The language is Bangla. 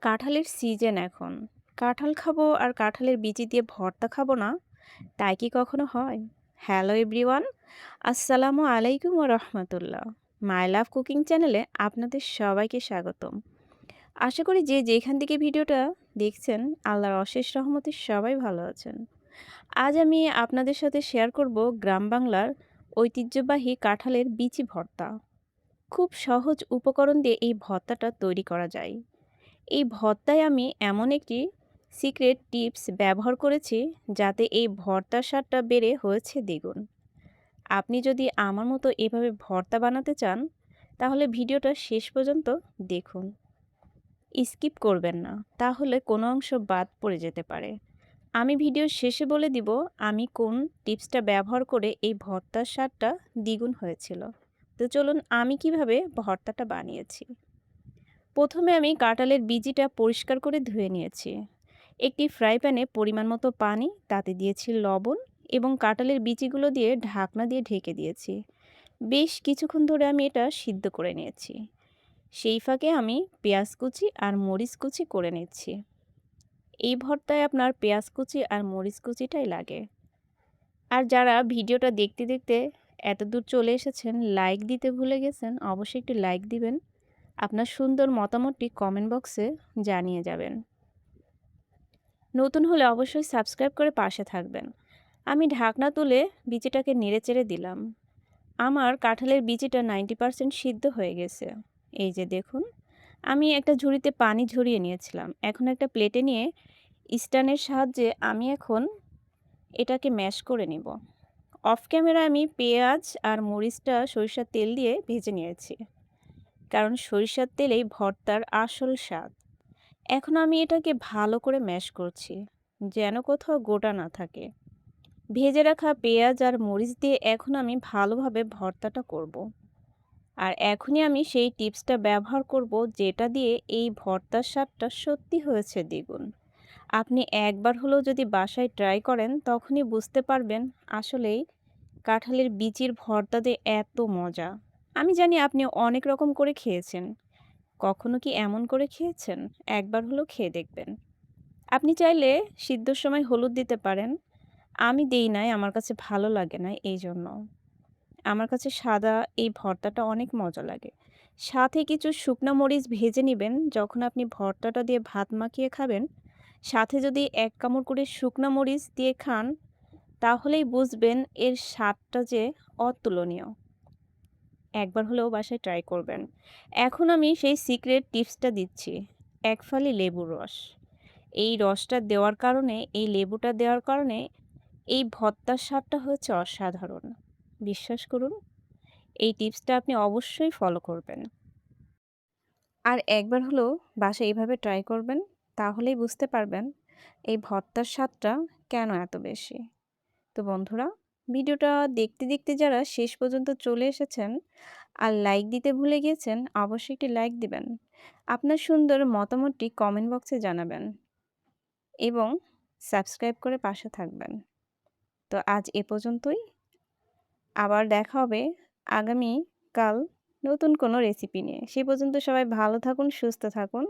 কাঁঠালের সিজন এখন। কাঁঠাল খাবো আর কাঁঠালের বিচি দিয়ে ভর্তা খাবো না, তাই কি কখনো হয়? হ্যালো এভরিওয়ান, আসসালামু আলাইকুম ওয়া রাহমাতুল্লাহ। মাই লাভ কুকিং চ্যানেলে আপনাদের সবাইকে স্বাগতম। আশা করি যে যেখান থেকে ভিডিওটা দেখছেন, আল্লাহর অশেষ রহমতে সবাই ভালো আছেন। আজ আমি আপনাদের সাথে শেয়ার করব গ্রাম বাংলার ঐতিহ্যবাহী কাঁঠালের বিচি ভর্তা। খুব সহজ উপকরণ দিয়ে এই ভর্তাটা তৈরি করা যায়। এই ভর্তায় আমি এমন একটি সিক্রেট টিপস ব্যবহার করেছি যাতে এই ভর্তার স্বাদটা বেড়ে হয়েছে দ্বিগুণ। আপনি যদি আমার মতো এভাবে ভর্তা বানাতে চান তাহলে ভিডিওটা শেষ পর্যন্ত দেখুন, স্কিপ করবেন না, তাহলে কোনো অংশ বাদ পড়ে যেতে পারে। আমি ভিডিওর শেষে বলে দিব আমি কোন টিপসটা ব্যবহার করে এই ভর্তার স্বাদটা দ্বিগুণ হয়েছিল। তো চলুন আমি কিভাবে ভর্তাটা বানিয়েছি। প্রথমে আমি কাঁঠালের বিচিটা পরিষ্কার করে ধুয়ে নিয়েছি। একটি ফ্রাই প্যানে পরিমাণ মতো পানি, তাতে দিয়েছি লবণ এবং কাঁঠালের বিচিগুলো দিয়ে ঢাকনা দিয়ে ঢেকে দিয়েছি। বেশ কিছুক্ষণ ধরে আমি এটা সিদ্ধ করে নিয়েছি। সেই ফাঁকে আমি পেঁয়াজ কুচি আর মরিচ কুচি করে নিচ্ছি। এই ভর্তায় আপনার পেঁয়াজ কুচি আর মরিচ কুচিটাই লাগে। আর যারা ভিডিওটা দেখতে দেখতে এতদূর চলে এসেছেন, লাইক দিতে ভুলে গেছেন, অবশ্যই একটু লাইক দিবেন। আপনার সুন্দর মতামতটি কমেন্ট বক্সে জানিয়ে যাবেন। নতুন হলে অবশ্যই সাবস্ক্রাইব করে পাশে থাকবেন। আমি ঢাকনা তুলে বিচিটাকে নেড়েচেড়ে দিলাম। আমার কাঁঠালের বিচিটা 90% সিদ্ধ হয়ে গেছে। এই যে দেখুন, আমি একটা ঝুড়িতে পানি ঝরিয়ে নিয়েছিলাম। এখন একটা প্লেটে নিয়ে স্ট্যান্ডের সাহায্যে আমি এখন এটাকে ম্যাশ করে নিব। অফ ক্যামেরা আমি পেঁয়াজ আর মরিচটা সরিষার তেল দিয়ে ভেজে নিয়েছি, কারণ সরিষার তেলেই ভর্তার আসল স্বাদ। এখন আমি এটাকে ভালো করে ম্যাশ করছি, যেন কোথাও গোটা না থাকে। ভেজে রাখা পেঁয়াজ আর মরিচ দিয়ে এখন আমি ভালোভাবে ভর্তাটা করব। আর এখনই আমি সেই টিপসটা ব্যবহার করব যেটা দিয়ে এই ভর্তার স্বাদটা সত্যি হয়েছে দ্বিগুণ। আপনি একবার হলেও যদি বাসায় ট্রাই করেন তখনই বুঝতে পারবেন আসলেই কাঁঠালের বিচির ভর্তা দিয়ে এত মজা। আমি জানি আপনি অনেক রকম করে খেয়েছেন। কখনো কি এমন করে খেয়েছেন? একবার হলেও খেয়ে দেখবেন। আপনি চাইলে সিদ্ধর সময় হলুদ দিতে পারেন। আমি দেই নাই, আমার কাছে ভালো লাগে না এইজন্য। আমার কাছে সাদা এই ভর্তাটা অনেক মজা লাগে। সাথে কিছু শুকনা মরিচ ভেজে নিবেন যখন আপনি ভর্তাটা দিয়ে ভাত মাখিয়ে খাবেন। সাথে যদি ১ কামড় করে শুকনা মরিচ দিয়ে খান, তাহলেই বুঝবেন এর স্বাদটা যে অতুলনীয়। একবার হলেও বাসায় ট্রাই করবেন। এখন আমি সেই সিক্রেট টিপসটা দিচ্ছি। ১ ফালি লেবুর রস। এই রসটা দেওয়ার কারণে, এই লেবুটা দেওয়ার কারণে এই ভর্তার স্বাদটা হচ্ছে অসাধারণ। বিশ্বাস করুন, এই টিপসটা আপনি অবশ্যই ফলো করবেন। আর একবার হলেও বাসায় এভাবে ট্রাই করবেন, তাহলেই বুঝতে পারবেন এই ভর্তার স্বাদটা কেন এত বেশি। তো বন্ধুরা, ভিডিওটা দেখতে দেখতে যারা শেষ পর্যন্ত চলে এসেছেন আর লাইক দিতে ভুলে গিয়েছেন, অবশ্যই একটি লাইক দিবেন। আপনার সুন্দর মতামতটি কমেন্ট বক্সে জানাবেন এবং সাবস্ক্রাইব করে পাশে থাকবেন। তো আজ এ পর্যন্তই। আবার দেখা হবে আগামী কাল নতুন কোনো রেসিপি নিয়ে। সে পর্যন্ত সবাই ভালো থাকুন, সুস্থ থাকুন।